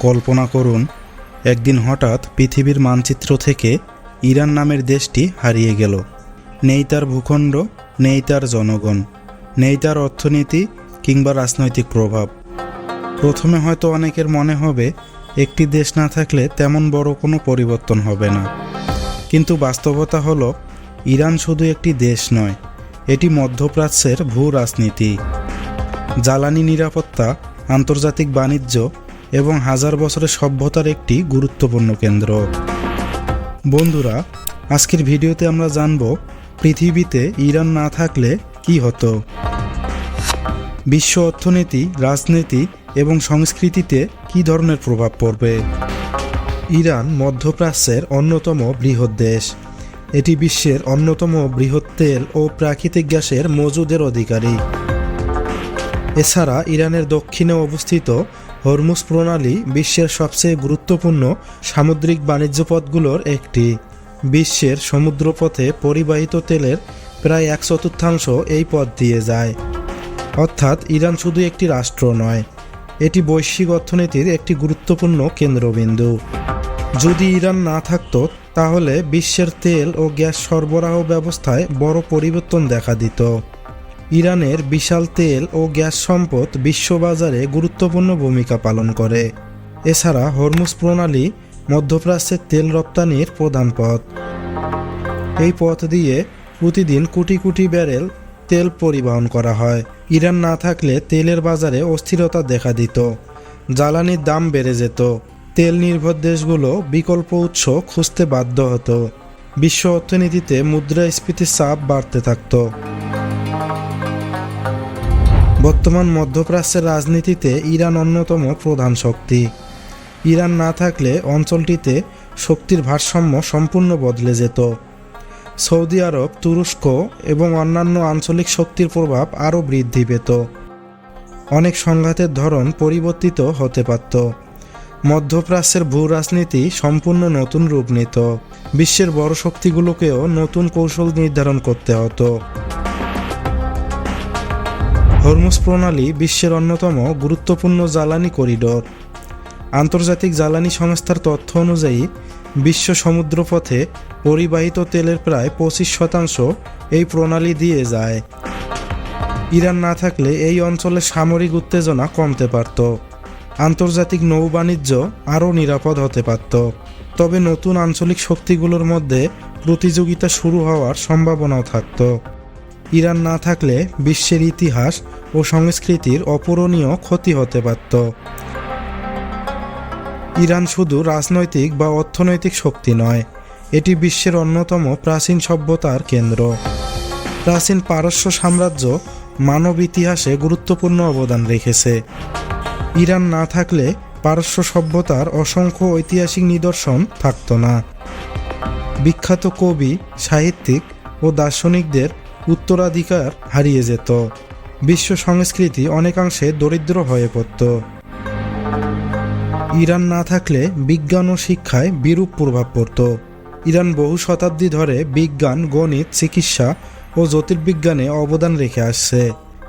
কল্পনা করুন, একদিন হঠাৎ পৃথিবীর মানচিত্র থেকে ইরান নামের দেশটি হারিয়ে গেল। নেই তার ভূখণ্ড, নেই তার জনগণ, নেই তার অর্থনীতি কিংবা রাজনৈতিক প্রভাব। প্রথমে হয়তো অনেকের মনে হবে একটি দেশ না থাকলে তেমন বড় কোনো পরিবর্তন হবে না, কিন্তু বাস্তবতা হলো ইরান শুধু একটি দেশ নয়, এটি মধ্যপ্রাচ্যের ভূ রাজনীতি, জ্বালানি নিরাপত্তা, আন্তর্জাতিক বাণিজ্য এবং হাজার বছরের সভ্যতার একটি গুরুত্বপূর্ণ কেন্দ্র। বন্ধুরা, আজকের ভিডিওতে আমরা জানব পৃথিবীতে ইরান না থাকলে কি হতো, বিশ্ব অর্থনীতি, রাজনীতি এবং সংস্কৃতিতে কী ধরনের প্রভাব পড়বে। ইরান মধ্যপ্রাচ্যের অন্যতম বৃহৎ দেশ। এটি বিশ্বের অন্যতম বৃহৎ তেল ও প্রাকৃতিক গ্যাসের মজুদের অধিকারী। এছাড়া ইরানের দক্ষিণে অবস্থিত হরমুজ প্রণালী বিশ্বের সবচেয়ে গুরুত্বপূর্ণ সামুদ্রিক বাণিজ্য পথগুলোর একটি। বিশ্বের সমুদ্রপথে পরিবাহিত তেলের প্রায় 1/4 এই পথ দিয়ে যায়। অর্থাৎ ইরান শুধু একটি রাষ্ট্র নয়, এটি বৈশ্বিক অর্থনীতির একটি গুরুত্বপূর্ণ কেন্দ্রবিন্দু। যদি ইরান না থাকত, তাহলে বিশ্বের তেল ও গ্যাস সরবরাহ ব্যবস্থায় বড় পরিবর্তন দেখা দিত। ইরানের বিশাল তেল ও গ্যাস সম্পদ বিশ্ববাজারে গুরুত্বপূর্ণ ভূমিকা পালন করে। এছাড়া হরমুজ প্রণালী মধ্যপ্রাচ্যের তেল রপ্তানির প্রধান পথ। এই পথ দিয়ে প্রতিদিন কোটি কোটি ব্যারেল তেল পরিবহন করা হয়। ইরান না থাকলে তেলের বাজারে অস্থিরতা দেখা দিত, জ্বালানির দাম বেড়ে যেত, তেল নির্ভর দেশগুলো বিকল্প উৎস খুঁজতে বাধ্য হতো, বিশ্ব অর্থনীতিতে মুদ্রাস্ফীতির চাপ বাড়তে থাকত। বর্তমান মধ্যপ্রাচ্যের রাজনীতিতে ইরান অন্যতম প্রধান শক্তি। ইরান না থাকলে অঞ্চলটিতে শক্তির ভারসাম্য সম্পূর্ণ বদলে যেত। সৌদি আরব, তুরস্ক এবং অন্যান্য আঞ্চলিক শক্তির প্রভাব আরও বৃদ্ধি পেত। অনেক সংঘাতের ধরন পরিবর্তিত হতে পারত। মধ্যপ্রাচ্যের ভূ রাজনীতি সম্পূর্ণ নতুন রূপ নিত। বিশ্বের বড় শক্তিগুলোকেও নতুন কৌশল নির্ধারণ করতে হতো। হরমুজ প্রণালী বিশ্বের অন্যতম গুরুত্বপূর্ণ জ্বালানি করিডোর। আন্তর্জাতিক জ্বালানি সংস্থার তথ্য অনুযায়ী বিশ্ব সমুদ্রপথে পরিবাহিত তেলের প্রায় 25% এই প্রণালী দিয়ে যায়। ইরান না থাকলে এই অঞ্চলে সামরিক উত্তেজনা কমতে পারত, আন্তর্জাতিক নৌ বাণিজ্য আরও নিরাপদ হতে পারত। তবে নতুন আঞ্চলিক শক্তিগুলোর মধ্যে প্রতিযোগিতা শুরু হওয়ার সম্ভাবনাও থাকত। ইরান না থাকলে বিশ্বের ইতিহাস ও সংস্কৃতির অপূরণীয় ক্ষতি হতে পারত। ইরান শুধু রাজনৈতিক বা অর্থনৈতিক শক্তি নয়, এটি বিশ্বের অন্যতম প্রাচীন সভ্যতার কেন্দ্র। প্রাচীন পারস্য সাম্রাজ্য মানব ইতিহাসে গুরুত্বপূর্ণ অবদান রেখেছে। ইরান না থাকলে পারস্য সভ্যতার অসংখ্য ঐতিহাসিক নিদর্শন থাকত না। বিখ্যাত কবি, সাহিত্যিক ও দার্শনিকদের উত্তরাধিকার হারিয়ে যেত। বিশ্ব সংস্কৃতি অনেকাংশে দরিদ্র হয়ে পড়ত। ইরান না থাকলে বিজ্ঞান ও শিক্ষায় বিরূপ প্রভাব পড়ত। ইরান বহু শতাব্দী ধরে বিজ্ঞান, গণিত, চিকিৎসা ও জ্যোতির্বিজ্ঞানে অবদান রেখে আসছে।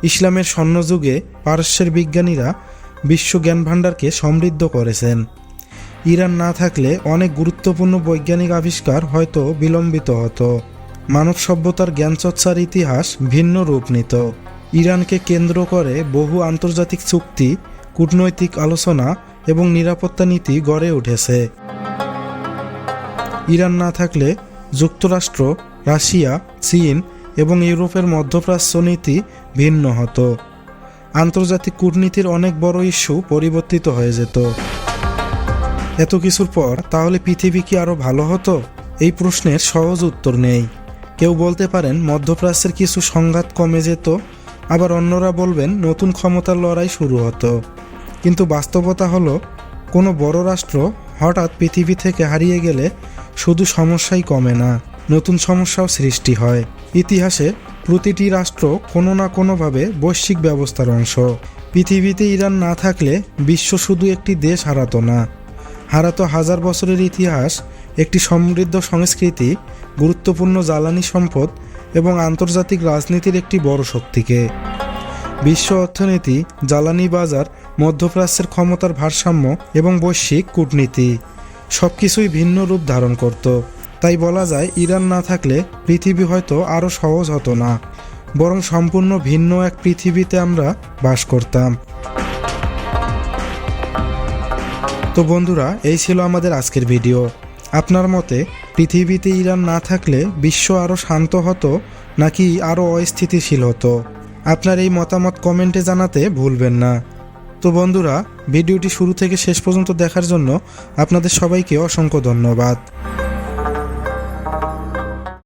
ইসলামের স্বর্ণযুগে পারস্যের বিজ্ঞানীরা বিশ্ব জ্ঞানভাণ্ডারকে সমৃদ্ধ করেছেন। ইরান না থাকলে অনেক গুরুত্বপূর্ণ বৈজ্ঞানিক আবিষ্কার হয়তো বিলম্বিত হতো। মানব সভ্যতার জ্ঞানচর্চার ইতিহাস ভিন্ন রূপ নিত। ইরানকে কেন্দ্র করে বহু আন্তর্জাতিক চুক্তি, কূটনৈতিক আলোচনা এবং নিরাপত্তা নীতি গড়ে উঠেছে। ইরান না থাকলে যুক্তরাষ্ট্র, রাশিয়া, চীন এবং ইউরোপের মধ্যপ্রাচ্য নীতি ভিন্ন হতো। আন্তর্জাতিক কূটনীতির অনেক বড় ইস্যু পরিবর্তিত হয়ে যেত। এত কিছুর পর তাহলে পৃথিবী কি আরও ভালো হতো? এই প্রশ্নের সহজ উত্তর নেই। কেউ বলতে পারেন মধ্যপ্রাচ্যের কিছু সংঘাত কমে যেত, আবার অন্যরা বলবেন নতুন ক্ষমতার লড়াই শুরু হতো। কিন্তু বাস্তবতা হলো, কোনো বড় রাষ্ট্র হঠাৎ পৃথিবী থেকে হারিয়ে গেলে শুধু সমস্যাই কমে না, নতুন সমস্যাও সৃষ্টি হয়। ইতিহাসে প্রতিটি রাষ্ট্র কোনো না কোনোভাবে বৈশ্বিক ব্যবস্থার অংশ। পৃথিবীতে ইরান না থাকলে বিশ্ব শুধু একটি দেশ হারাতো না, হারাতো হাজার বছরের ইতিহাস, একটি সমৃদ্ধ সংস্কৃতি, গুরুত্বপূর্ণ জ্বালানি সম্পদ এবং আন্তর্জাতিক রাজনীতির একটি বড় শক্তিকে। বিশ্ব অর্থনীতি, জ্বালানি বাজার মধ্যপ্রাচ্যের ক্ষমতার ভারসাম্য এবং বৈশ্বিক কূটনীতি সব কিছুই ভিন্ন রূপ ধারণ করত। তাই বলা যায় ইরান না থাকলে পৃথিবী হয়তো আরও সহজ হতো না, বরং সম্পূর্ণ ভিন্ন এক পৃথিবীতে আমরা বাস করতাম। তো বন্ধুরা, এই ছিল আমাদের আজকের ভিডিও। আপনার মতে পৃথিবীতে ইরান না থাকলে বিশ্ব আরও শান্ত হতো নাকি আরও অস্থিতিশীল হতো? আপনার এই মতামত কমেন্টে জানাতে ভুলবেন না। তো বন্ধুরা, ভিডিওটি শুরু থেকে শেষ পর্যন্ত দেখার জন্য আপনাদের সবাইকে অসংখ্য ধন্যবাদ।